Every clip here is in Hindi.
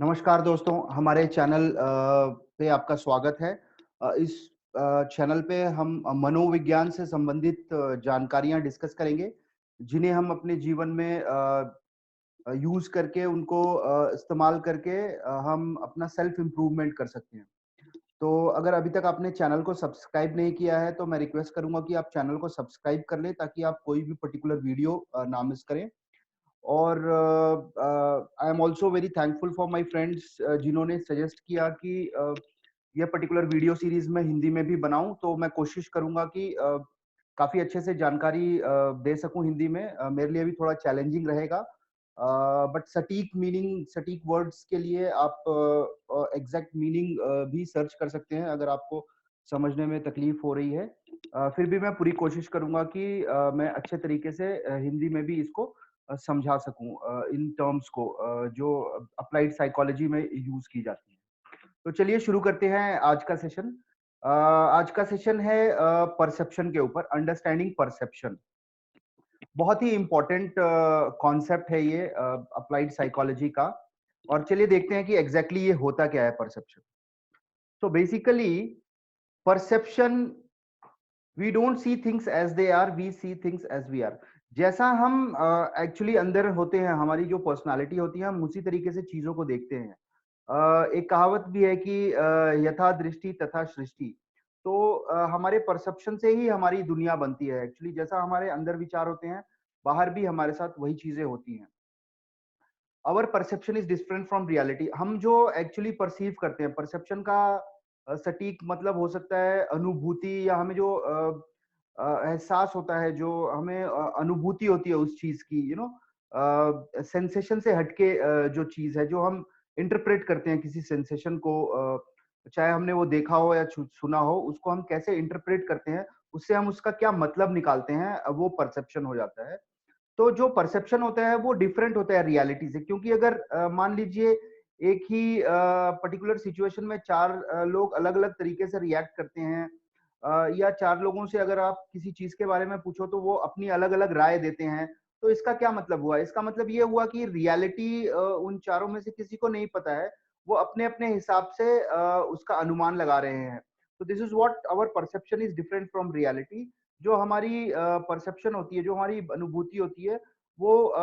नमस्कार दोस्तों, हमारे चैनल पे आपका स्वागत है। इस चैनल पे हम मनोविज्ञान से संबंधित जानकारियाँ डिस्कस करेंगे, जिन्हें हम अपने जीवन में यूज़ करके उनको इस्तेमाल करके हम अपना सेल्फ इम्प्रूवमेंट कर सकते हैं। तो अगर अभी तक आपने चैनल को सब्सक्राइब नहीं किया है, तो मैं रिक्वेस्ट करूँगा कि आप चैनल को सब्सक्राइब कर लें, ताकि आप कोई भी पर्टिकुलर वीडियो ना मिस करें। और I am also very thankful for my friends जिन्होंने सजेस्ट किया कि यह पर्टिकुलर वीडियो सीरीज में हिंदी में भी बनाऊं, तो मैं कोशिश करूंगा कि काफी अच्छे से जानकारी दे सकूं हिंदी में। मेरे लिए भी थोड़ा चैलेंजिंग रहेगा, बट सटीक मीनिंग, सटीक वर्ड्स के लिए आप एग्जैक्ट मीनिंग भी सर्च कर सकते हैं अगर आपको समझने में तकलीफ हो रही है। फिर भी मैं पूरी कोशिश करूंगा कि मैं अच्छे तरीके से हिंदी में भी इसको समझा सकूं इन टर्म्स को जो अप्लाइड साइकोलॉजी में यूज की जाती है। तो चलिए शुरू करते हैं आज का सेशन। आज का सेशन है परसेप्शन के ऊपर, अंडरस्टैंडिंग परसेप्शन। बहुत ही इम्पोर्टेंट कॉन्सेप्ट है ये अप्लाइड साइकोलॉजी का। और चलिए देखते हैं कि एग्जैक्टली ये होता क्या है परसेप्शन। तो basically perception, we don't see things as they are, we see things as we are. जैसा हम एक्चुअली अंदर होते हैं, हमारी जो पर्सनालिटी होती है, हम उसी तरीके से चीजों को देखते हैं। एक कहावत भी है कि यथा दृष्टि तथा सृष्टि। तो हमारे परसेप्शन से ही हमारी दुनिया बनती है। एक्चुअली जैसा हमारे अंदर विचार होते हैं, बाहर भी हमारे साथ वही चीजें होती हैं। Our perception is different from reality. हम जो एक्चुअली परसीव करते हैं, परसेप्शन का सटीक मतलब हो सकता है अनुभूति, या हमें जो एहसास होता है, जो हमें अनुभूति होती है उस चीज की, सेंसेशन से हटके जो चीज है, जो हम इंटरप्रेट करते हैं किसी सेंसेशन को, चाहे हमने वो देखा हो या सुना हो, उसको हम कैसे इंटरप्रेट करते हैं, उससे हम उसका क्या मतलब निकालते हैं, वो परसेप्शन हो जाता है। तो जो परसेप्शन होता है वो डिफरेंट होता है रियलिटी से, क्योंकि अगर मान लीजिए एक ही पर्टिकुलर सिचुएशन में चार लोग अलग अलग तरीके से रिएक्ट करते हैं, या चार लोगों से अगर आप किसी चीज के बारे में पूछो तो वो अपनी अलग अलग राय देते हैं, तो इसका क्या मतलब हुआ? इसका मतलब ये हुआ कि रियलिटी उन चारों में से किसी को नहीं पता है। वो अपने अपने हिसाब से उसका अनुमान लगा रहे हैं। तो this is what our perception is different from reality. जो हमारी परसेप्शन होती है, जो हमारी अनुभूति होती है, वो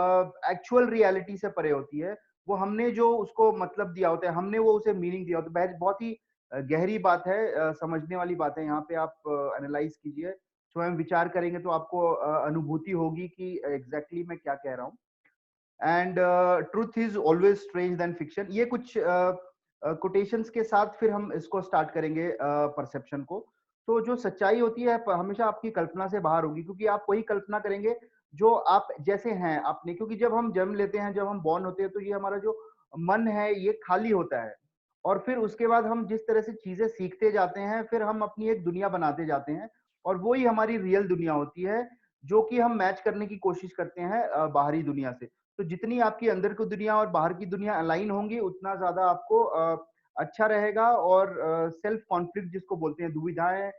एक्चुअल रियलिटी से परे होती है। वो हमने जो उसको मतलब दिया होता है, हमने वो उसे मीनिंग दिया होता है। बहुत ही गहरी बात है, समझने वाली बात है। यहाँ पे आप एनालाइज कीजिए, स्वयं विचार करेंगे तो आपको अनुभूति होगी कि एग्जैक्टली मैं क्या कह रहा हूँ। And truth is always strange then fiction. ये कुछ कोटेशंस के साथ फिर हम इसको स्टार्ट करेंगे परसेप्शन को। तो जो सच्चाई होती है हमेशा आपकी कल्पना से बाहर होगी, क्योंकि आप वही कल्पना करेंगे जो आप जैसे हैं आपने। क्योंकि जब हम जन्म लेते हैं, जब हम बॉर्न होते हैं, तो ये हमारा जो मन है ये खाली होता है। और फिर उसके बाद हम जिस तरह से चीजें सीखते जाते हैं, फिर हम अपनी एक दुनिया बनाते जाते हैं, और वही हमारी रियल दुनिया होती है, जो कि हम मैच करने की कोशिश करते हैं बाहरी दुनिया से। तो जितनी आपकी अंदर की दुनिया और बाहर की दुनिया अलाइन होंगी, उतना ज्यादा आपको अच्छा रहेगा, और सेल्फ कॉन्फ्लिक्ट जिसको बोलते हैं, दुविधाएं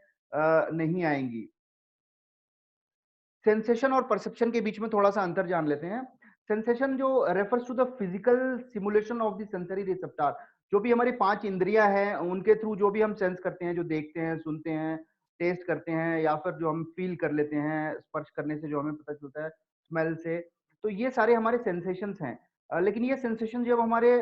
नहीं आएंगी। सेंसेशन और परसेप्शन के बीच में थोड़ा सा अंतर जान लेते हैं। सेंसेशन जो refers to the physical simulation of the sensory receptor. जो भी हमारी पांच इंद्रियां हैं, उनके थ्रू जो भी हम सेंस करते हैं, जो देखते हैं, सुनते हैं, टेस्ट करते हैं, या फिर जो हम फील कर लेते हैं, स्पर्श करने से जो हमें पता चलता है, स्मेल से। तो ये सारे हमारे सेंसेशंस हैं। लेकिन ये सेंसेशन जब हमारे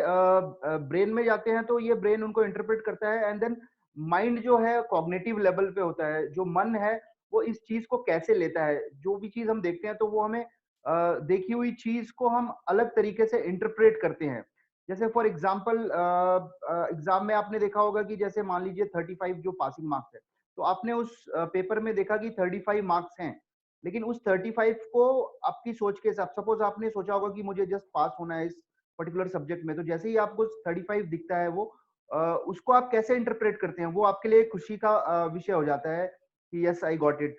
ब्रेन में जाते हैं, तो ये ब्रेन उनको इंटरप्रेट करता है, एंड देन माइंड जो है कॉग्निटिव लेवल पे होता है। जो मन है वो इस चीज को कैसे लेता है, जो भी चीज हम देखते हैं, तो वो हमें देखी हुई चीज को हम अलग तरीके से इंटरप्रेट करते हैं। जैसे फॉर एग्जाम्पल, एग्जाम में आपने देखा होगा कि जैसे मान लीजिए 35 जो पासिंग मार्क्स है, तो आपने उस पेपर में देखा कि 35 मार्क्स हैं। लेकिन उस 35 को आपकी सोच के हिसाब, सपोज आपने सोचा होगा कि मुझे जस्ट पास होना है इस पर्टिकुलर सब्जेक्ट में, तो जैसे ही आपको 35 दिखता है, वो उसको आप कैसे इंटरप्रेट करते हैं, वो आपके लिए खुशी का विषय हो जाता है कि यस आई गॉट इट।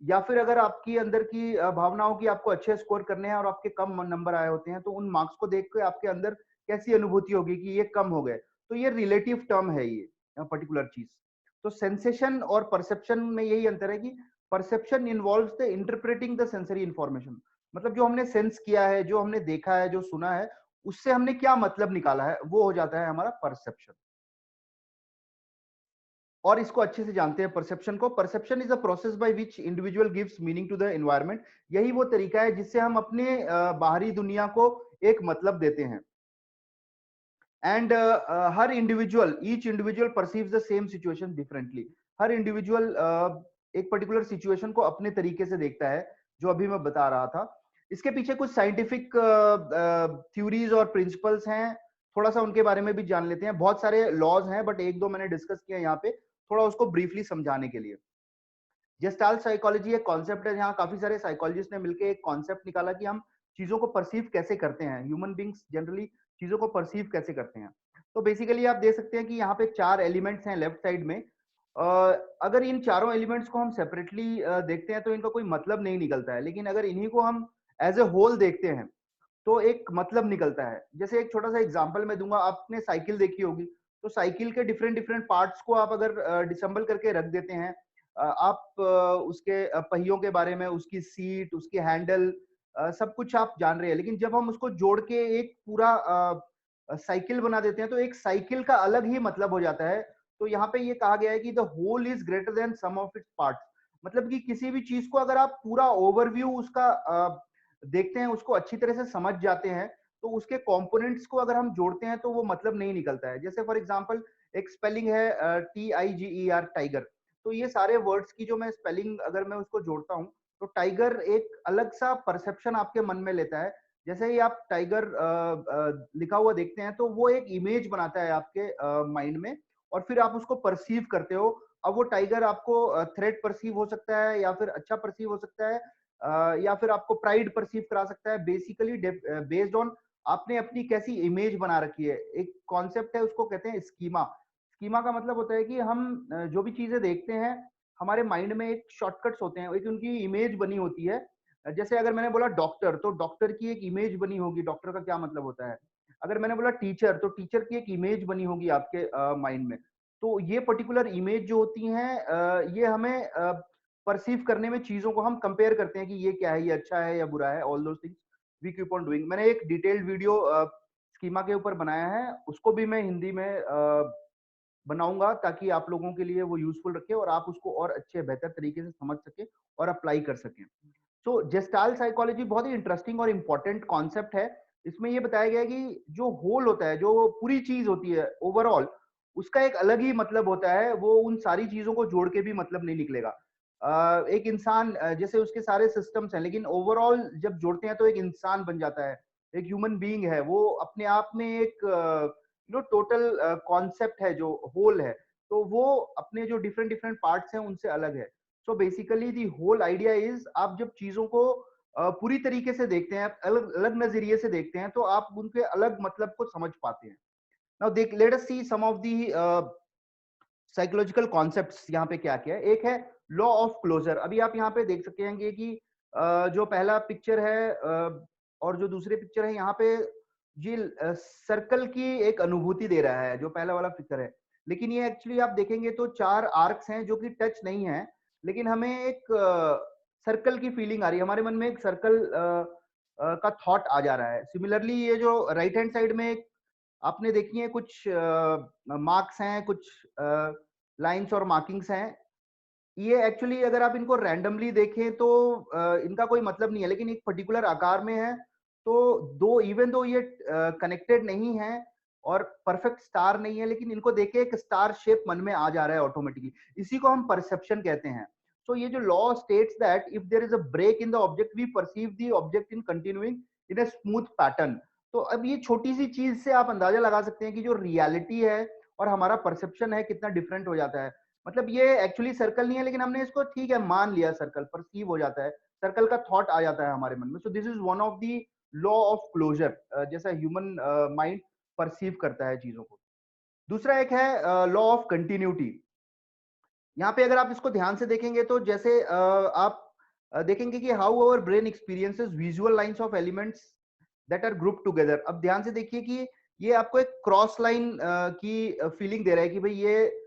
या फिर अगर आपकी अंदर की भावना हो कि आपको अच्छे स्कोर करने हैं और आपके कम नंबर आए होते हैं, तो उन मार्क्स को देख के आपके अंदर कैसी अनुभूति होगी कि ये कम हो गए। तो ये रिलेटिव टर्म है, ये पर्टिकुलर चीज। तो सेंसेशन और परसेप्शन में यही अंतर है कि perception involves the interpreting the sensory information. मतलब जो हमने सेंस किया है, जो हमने देखा है, जो सुना है, उससे हमने क्या मतलब निकाला है, वो हो जाता है हमारा परसेप्शन। और इसको अच्छे से जानते हैं परसेप्शन को। Perception is a process by which individual gives meaning to the environment. यही वो तरीका है जिससे हम अपने बाहरी दुनिया को एक मतलब देते हैं। And her individual, each individual perceives the same situation differently. Her individual एक पर्टिकुलर सिचुएशन को अपने तरीके से देखता है, जो अभी मैं बता रहा था। इसके पीछे कुछ साइंटिफिक थ्योरीज और प्रिंसिपल्स हैं, थोड़ा सा उनके बारे में भी जान लेते हैं। बहुत सारे लॉज हैं, बट एक दो मैंने डिस्कस किया यहाँ पे, थोड़ा उसको ब्रीफली समझाने के लिए। जेस्टाल्ट साइकोलॉजी एक कॉन्सेप्ट है जहाँ काफी सारे साइकोलॉजिस्ट ने मिलकर एक कॉन्सेप्ट निकाला कि हम चीजों को परसीव कैसे करते हैं, ह्यूमन बींग्स जनरली चीजों को परसीव कैसे करते हैं। तो बेसिकली आप देख सकते हैं कि यहाँ पे 4 एलिमेंट्स हैं लेफ्ट साइड में। अगर इन चारों एलिमेंट्स को हम सेपरेटली देखते हैं तो इनका कोई मतलब नहीं निकलता है, लेकिन अगर इन्हीं को हम एज ए होल देखते हैं तो एक मतलब निकलता है। जैसे एक छोटा सा एग्जांपल मैं दूंगा, आपने साइकिल देखी होगी, तो साइकिल के डिफरेंट डिफरेंट पार्ट्स को आप अगर डिसम्बल करके रख देते हैं, आप उसके पहियों के बारे में, उसकी सीट, उसकी हैंडल, सब कुछ आप जान रहे हैं, लेकिन जब हम उसको जोड़ के एक पूरा साइकिल बना देते हैं तो एक साइकिल का अलग ही मतलब हो जाता है। तो यहाँ पे ये कहा गया है कि the whole is greater than sum of its parts. मतलब कि किसी भी चीज को अगर आप पूरा ओवरव्यू उसका देखते हैं, उसको अच्छी तरह से समझ जाते हैं, तो उसके कंपोनेंट्स को अगर हम जोड़ते हैं तो वो मतलब नहीं निकलता है। जैसे फॉर एग्जांपल एक स्पेलिंग है TIGER, टाइगर। तो ये सारे वर्ड्स की जो मैं स्पेलिंग अगर मैं उसको जोड़ता हूँ, तो टाइगर एक अलग सा परसेप्शन आपके मन में लेता है। जैसे ही आप टाइगर लिखा हुआ देखते हैं तो वो एक इमेज बनाता है आपके माइंड में, और फिर आप उसको परसीव करते हो। अब वो टाइगर आपको थ्रेट परसीव हो सकता है, या फिर अच्छा परसीव हो सकता है, या फिर आपको प्राइड परसीव करा सकता है। बेसिकली बेस्ड ऑन आपने अपनी कैसी इमेज बना रखी है। एक कॉन्सेप्ट है, उसको कहते हैं स्कीमा। स्कीमा का मतलब होता है कि हम जो भी चीजें देखते हैं, हमारे माइंड में एक शॉर्टकट्स होते हैं, एक उनकी इमेज बनी होती है। जैसे अगर मैंने बोला डॉक्टर, तो डॉक्टर की एक इमेज बनी होगी, डॉक्टर का क्या मतलब होता है। अगर मैंने बोला टीचर, तो टीचर की एक इमेज बनी होगी आपके माइंड में। तो ये पर्टिकुलर इमेज जो होती हैं, ये हमें परसीव करने में, चीजों को हम कंपेयर करते हैं कि ये क्या है, ये अच्छा है या बुरा है। All those things we keep on doing. मैंने एक डिटेल्ड वीडियो स्कीमा के ऊपर बनाया है, उसको भी मैं हिंदी में बनाऊंगा, ताकि आप लोगों के लिए वो यूजफुल रखे और आप उसको और अच्छे बेहतर तरीके से समझ सके और अप्लाई कर सकें। सो जेस्टाल साइकोलॉजी बहुत ही इंटरेस्टिंग और इम्पोर्टेंट कॉन्सेप्ट है। इसमें ये बताया गया है कि जो होल होता है, जो पूरी चीज होती है ओवरऑल, उसका एक अलग ही मतलब होता है। वो उन सारी चीजों को जोड़ के भी मतलब नहीं निकलेगा। एक इंसान, जैसे उसके सारे सिस्टम्स हैं, लेकिन ओवरऑल जब जोड़ते हैं तो एक इंसान बन जाता है, एक ह्यूमन बीइंग है। वो अपने आप में एक टोटल कॉन्सेप्ट है, जो होल है। तो वो अपने जो डिफरेंट डिफरेंट पार्ट्स हैं उनसे अलग है। So basically the whole idea is, आप जब चीजों को पूरी तरीके से देखते हैं, अलग अलग नजरिए से देखते हैं, तो आप उनके अलग मतलब को समझ पाते हैं। नाउ देख, let us see some of the psychological concepts यहाँ पे क्या क्या है। एक है लॉ ऑफ क्लोजर। अभी आप यहाँ पे देख सकते हैं कि जो पहला पिक्चर है और जो दूसरे पिक्चर है, यहाँ पे ये सर्कल की एक अनुभूति दे रहा है, जो पहला वाला पिक्चर है। लेकिन ये एक्चुअली आप देखेंगे तो 4 आर्क्स हैं जो कि टच नहीं है, लेकिन हमें एक सर्कल की फीलिंग आ रही है, हमारे मन में एक सर्कल का थॉट आ जा रहा है। सिमिलरली ये जो राइट हैंड साइड में एक आपने देखी है, कुछ मार्क्स हैं, कुछ लाइंस और मार्किंग्स हैं। ये एक्चुअली अगर आप इनको रैंडमली देखें तो इनका कोई मतलब नहीं है, लेकिन एक पर्टिकुलर आकार में है। तो दो, इवन दो ये कनेक्टेड नहीं है और परफेक्ट स्टार नहीं है, लेकिन इनको देख के एक स्टार शेप मन में आ जा रहा है ऑटोमेटिकली। इसी को हम परसेप्शन कहते हैं। सो ये जो law states that if there is a break in the object, we perceive the object in continuing in a smooth pattern. तो अब ये छोटी सी चीज से आप अंदाजा लगा सकते हैं कि जो रियलिटी है और हमारा परसेप्शन है कितना डिफरेंट हो जाता है। मतलब ये एक्चुअली सर्कल नहीं है, लेकिन हमने इसको ठीक है मान लिया, सर्कल परसीव हो जाता है, सर्कल का थॉट आ जाता है हमारे मन में। So this is one of the law of closure, जैसा ह्यूमन माइंड परसीव करता है चीजों को। दूसरा एक है लॉ ऑफ कंटिन्यूटी। यहाँ पे अगर आप इसको ध्यान से देखेंगे तो जैसे आप देखेंगे कि how our brain experiences visual lines of elements that are group together. अब ध्यान से देखिए कि ये आपको एक क्रॉस लाइन की फीलिंग दे रहा है कि भाई ये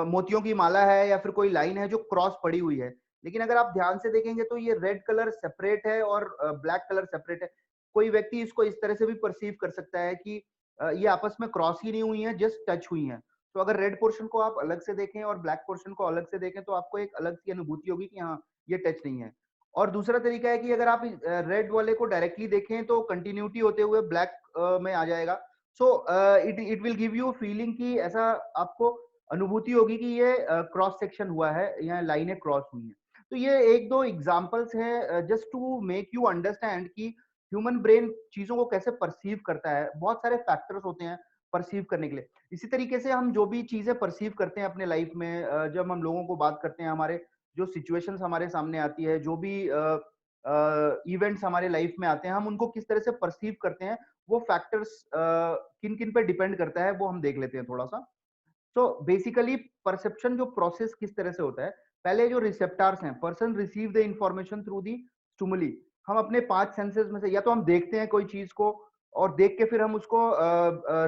मोतियों की माला है या फिर कोई लाइन है जो क्रॉस पड़ी हुई है। लेकिन अगर आप ध्यान से देखेंगे तो ये रेड कलर सेपरेट है और ब्लैक कलर सेपरेट है। कोई व्यक्ति इसको इस तरह से भी परसीव कर सकता है कि ये आपस में क्रॉस ही नहीं हुई है, जस्ट टच हुई हैं। तो अगर रेड पोर्शन को आप अलग से देखें और ब्लैक पोर्शन को अलग से देखें तो आपको एक अलग सी अनुभूति होगी कि हाँ, ये टच नहीं है। और दूसरा तरीका है कि अगर आप रेड वाले को डायरेक्टली देखें तो कंटिन्यूटी होते हुए ब्लैक में आ जाएगा। So it it will give you feeling कि ऐसा आपको अनुभूति होगी कि ये क्रॉस सेक्शन हुआ है या लाइनें क्रॉस हुई हैं। तो ये एक दो एग्जांपल्स हैं just to make you understand कि ह्यूमन ब्रेन चीजों को कैसे परसीव करता है। बहुत सारे फैक्टर्स होते हैं परसीव करने के लिए। इसी तरीके से हम जो भी चीजें परसीव करते हैं अपने लाइफ में, जब हम लोगों को बात करते हैं, हमारे जो सिचुएशंस हमारे सामने आती है, जो भी इवेंट्स हमारे लाइफ में आते हैं, हम उनको किस तरह से परसीव करते हैं, वो फैक्टर्स किन किन पे डिपेंड करता है वो हम देख लेते हैं थोड़ा सा। तो बेसिकली परसेप्शन जो प्रोसेस किस तरह से होता है, पहले जो रिसेप्टर्स हैं, person receive the information through the stimuli. हम अपने 5 सेंसेस में से या तो हम देखते हैं कोई चीज को और देख के फिर हम उसको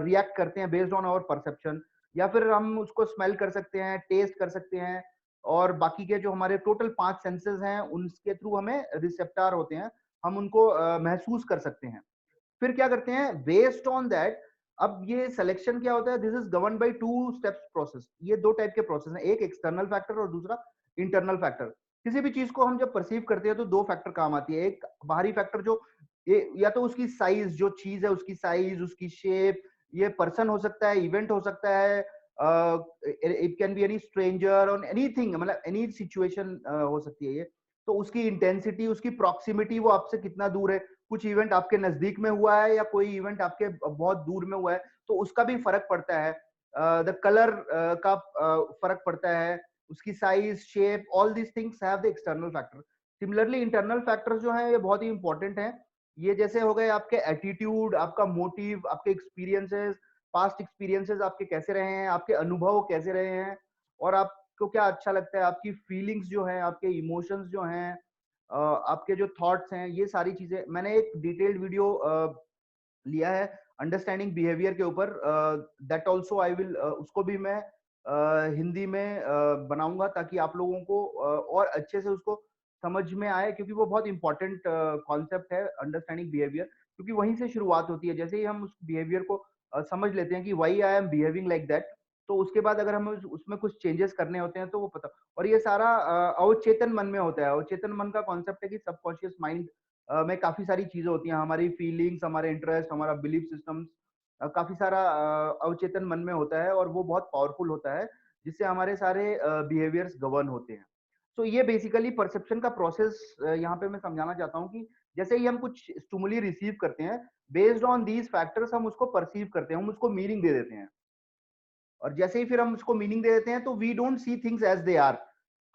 रिएक्ट करते हैं बेस्ड ऑन आवर परसेप्शन, या फिर हम उसको स्मेल कर सकते हैं, टेस्ट कर सकते हैं, और बाकी के जो हमारे टोटल 5 सेंसेस हैं उनके थ्रू हमें रिसेप्टर होते हैं, हम उनको महसूस कर सकते हैं। फिर क्या करते हैं बेस्ड ऑन दैट, अब ये सिलेक्शन क्या होता है, this is govern by two steps process. ये दो टाइप के प्रोसेस हैं, एक एक्सटर्नल फैक्टर और दूसरा इंटरनल फैक्टर। किसी भी चीज को हम जब परसीव करते हैं तो दो फैक्टर काम आती है। एक बाहरी फैक्टर जो ये या तो उसकी साइज, जो चीज है उसकी साइज, उसकी शेप, ये पर्सन हो सकता है, इवेंट हो सकता है, it can be any stranger और एनीथिंग, मतलब एनी सिचुएशन हो सकती है ये। तो उसकी इंटेंसिटी, उसकी प्रॉक्सिमिटी, वो आपसे कितना दूर है, कुछ इवेंट आपके नजदीक में हुआ है या कोई इवेंट आपके बहुत दूर में हुआ है, तो उसका भी फर्क पड़ता है। द कलर का फर्क पड़ता है, उसकी size, shape, all these things have the external factor. Similarly internal factors जो हैं ये बहुत ही इंपॉर्टेंट हैं। ये जैसे हो गए आपके एटीट्यूड, आपका मोटिव, आपके एक्सपीरियंसेस, पास्ट एक्सपीरियंसेस आपके कैसे रहे हैं, आपके अनुभव कैसे रहे हैं, और आपको क्या अच्छा लगता है, आपकी फीलिंग्स जो है, आपके इमोशंस जो हैं, आपके जो थॉट्स हैं, ये सारी चीजें मैंने एक डिटेल्ड वीडियो लिया है अंडरस्टैंडिंग बिहेवियर के ऊपर। दैट आल्सो आई विल, उसको भी मैं हिंदी में बनाऊंगा ताकि आप लोगों को और अच्छे से उसको समझ में आए, क्योंकि वो बहुत इंपॉर्टेंट कॉन्सेप्ट है अंडरस्टैंडिंग बिहेवियर, क्योंकि वहीं से शुरुआत होती है। जैसे ही हम उस बिहेवियर को समझ लेते हैं कि why I am behaving like that, तो उसके बाद अगर हमें उसमें कुछ चेंजेस करने होते हैं तो वो पता। और ये सारा अवचेतन मन में होता है। अवचेतन मन का कॉन्सेप्ट है कि सबकॉन्शियस माइंड में काफी सारी चीजें होती हैं, हमारी फीलिंग्स, हमारे इंटरेस्ट, हमारा बिलीफ सिस्टम, काफी सारा अवचेतन मन में होता है, और वो बहुत पावरफुल होता है, जिससे हमारे सारे बिहेवियर्स गवर्न होते हैं। तो ये बेसिकली परसेप्शन का प्रोसेस यहाँ पे मैं समझाना चाहता हूँ कि जैसे ही हम कुछ स्टिमुली रिसीव करते हैं, बेस्ड ऑन दीज फैक्टर्स हम उसको परसीव करते हैं, हम उसको मीनिंग दे देते हैं। और जैसे ही फिर हम उसको मीनिंग दे देते हैं तो we don't see things as they are.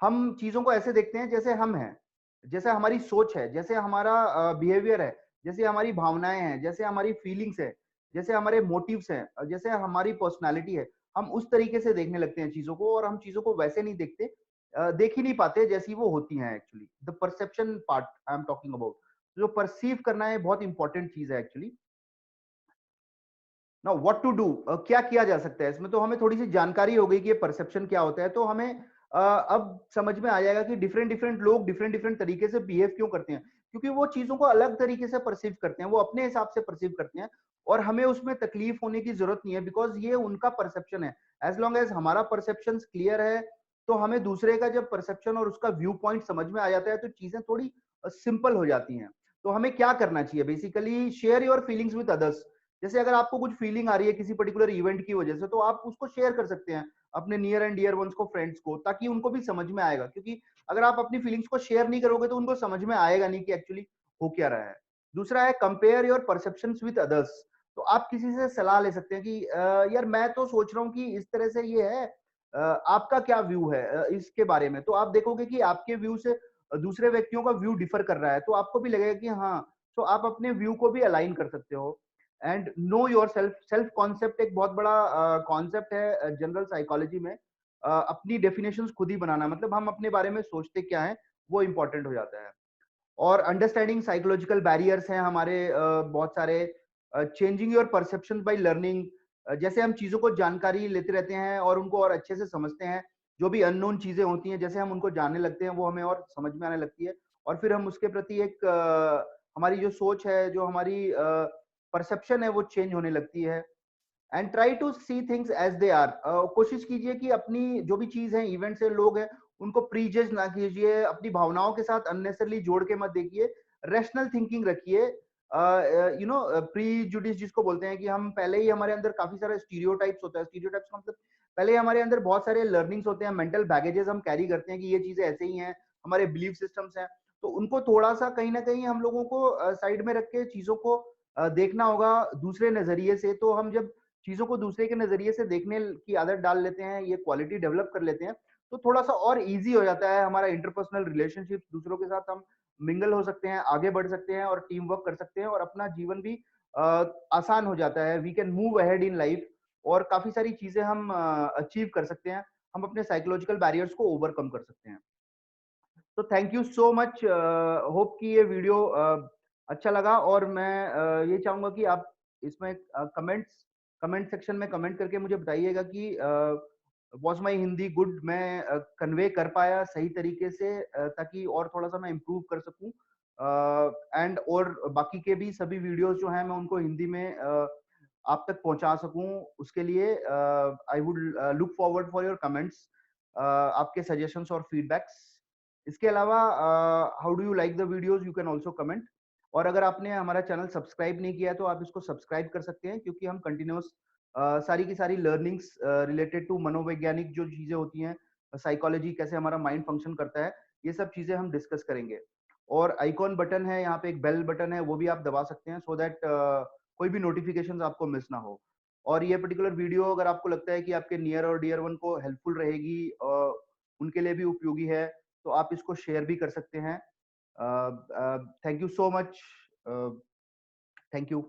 हम चीजों को ऐसे देखते हैं जैसे हम हैं, जैसे हमारी सोच है, जैसे हमारा बिहेवियर है, जैसे हमारी भावनाएं हैं, जैसे हमारी फीलिंग्स है, जैसे हमारे मोटिव्स हैं, जैसे हमारी पर्सनालिटी है। हम उस तरीके से देखने लगते हैं चीजों को, और हम चीजों को वैसे नहीं देखते, देख ही नहीं पाते जैसी वो होती हैं actually. The perception part I am talking about, जो परसीव करना है बहुत इंपॉर्टेंट चीज है actually. Now what to do, क्या किया जा सकता है इसमें। तो हमें थोड़ी सी जानकारी हो गई कि ये परसेप्शन क्या होता है, तो हमें अब समझ में आ जाएगा कि डिफरेंट डिफरेंट लोग डिफरेंट डिफरेंट तरीके से बिहेव क्यों करते हैं। क्योंकि वो चीजों को अलग तरीके से परसीव करते हैं, वो अपने हिसाब से परसीव करते हैं, और हमें उसमें तकलीफ होने की जरूरत नहीं है, बिकॉज ये उनका परसेप्शन है। एज लॉन्ग एज हमारा परसेप्शन क्लियर है, तो हमें दूसरे का जब परसेप्शन और उसका व्यू पॉइंट समझ में आ जाता है तो चीजें थोड़ी सिंपल हो जाती हैं। तो हमें क्या करना चाहिए, basically share your feelings with others. जैसे अगर आपको कुछ फीलिंग आ रही है किसी पर्टिकुलर इवेंट की वजह से, तो आप उसको शेयर कर सकते हैं अपने नियर एंड डियर वंस को, फ्रेंड्स को, ताकि उनको भी समझ में आएगा। क्योंकि अगर आप अपनी फीलिंग्स को शेयर नहीं करोगे तो उनको समझ में आएगा नहीं कि एक्चुअली हो क्या रहा है। दूसरा है compare your perceptions with others. तो आप किसी से सलाह ले सकते हैं कि यार मैं तो सोच रहा हूँ कि इस तरह से ये है, आपका क्या व्यू है इसके बारे में। तो आप देखोगे कि आपके व्यू से दूसरे व्यक्तियों का व्यू डिफर कर रहा है, तो आपको भी लगेगा कि हाँ, तो आप अपने व्यू को भी अलाइन कर सकते हो। And know your self. Self concept एक बहुत बड़ा कॉन्सेप्ट है जनरल साइकोलॉजी में। अपनी डेफिनेशंस खुद ही बनाना, मतलब हम अपने बारे में सोचते क्या है, वो इंपॉर्टेंट हो जाता है। और अंडरस्टैंडिंग साइकोलॉजिकल बैरियर्स हैं हमारे बहुत सारे। Changing your perception by learning. जैसे हम चीजों को जानकारी लेते रहते हैं और उनको और अच्छे से समझते हैं, जो भी अननोन चीजें होती हैं, जैसे हम उनको जानने लगते हैं वो हमें और समझ में आने लगती है, और फिर हम उसके प्रति एक हमारी जो सोच है, जो हमारी परसेप्शन है वो चेंज होने लगती है। And try to see things as they are. कोशिश कीजिए कि अपनी जो भी चीज है, इवेंट्स है, लोग हैं, उनको प्रीजज ना कीजिए, अपनी भावनाओं के साथ अननेसरली जोड़ के मत देखिए, रेशनल थिंकिंग रखिए। प्री जुडिस जिसको बोलते हैं कि हम पहले ही हमारे अंदर काफी सारा स्टीरियोटाइप्स होता है। स्टीरियोटाइप्स का मतलब पहले ही हमारे अंदर बहुत सारे लर्निंग्स होते हैं, मेंटल बैगेजेस हम कैरी करते हैं कि ये चीजें ऐसे ही हैं, हमारे बिलीफ सिस्टम्स हैं। तो उनको थोड़ा सा कहीं ना कहीं हम लोगों को साइड में रख के चीजों को देखना होगा दूसरे नजरिए से। तो हम जब चीजों को दूसरे के नजरिए से देखने की आदत डाल लेते हैं, ये क्वालिटी डेवलप कर लेते हैं, तो थोड़ा सा और इजी हो जाता है हमारा इंटरपर्सनल रिलेशनशिप। दूसरों के साथ हम मिंगल हो सकते हैं, आगे बढ़ सकते हैं और टीम वर्क कर सकते हैं, और अपना जीवन भी अ, आसान हो जाता है। We can move ahead in life और काफी सारी चीजें हम अचीव कर सकते हैं। हम अपने साइकोलॉजिकल बैरियर्स को ओवरकम कर सकते हैं। तो thank you so much. Hope कि ये वीडियो अच्छा लगा, और मैं ये चाहूंगा कि आप इसमें कमेंट सेक्शन में कमेंट करके मुझे बताइएगा कि वॉज माई हिंदी गुड, मैं कन्वे कर पाया सही तरीके से, ताकि और थोड़ा सा मैं इम्प्रूव कर सकूं। एंड और बाकी के भी सभी वीडियोस जो हैं मैं उनको हिंदी में आप तक पहुंचा सकूं, उसके लिए I would look forward for your comments, आपके सजेशंस और फीडबैक्स। इसके अलावा how do you like the videos, you can also comment. और अगर आपने हमारा चैनल सब्सक्राइब नहीं किया है तो आप इसको सब्सक्राइब कर सकते हैं, क्योंकि हम कंटिन्यूस सारी की सारी लर्निंग्स रिलेटेड टू मनोवैज्ञानिक जो चीजें होती हैं, साइकोलॉजी, कैसे हमारा माइंड फंक्शन करता है, ये सब चीजें हम डिस्कस करेंगे। और आइकॉन बटन है, यहाँ पे एक बेल बटन है, वो भी आप दबा सकते हैं, सो दैट कोई भी नोटिफिकेशन आपको मिस ना हो। और ये पर्टिकुलर वीडियो अगर आपको लगता है कि आपके नियर और डियर वन को हेल्पफुल रहेगी, उनके लिए भी उपयोगी है, तो आप इसको शेयर भी कर सकते हैं। Thank you so much. Thank you.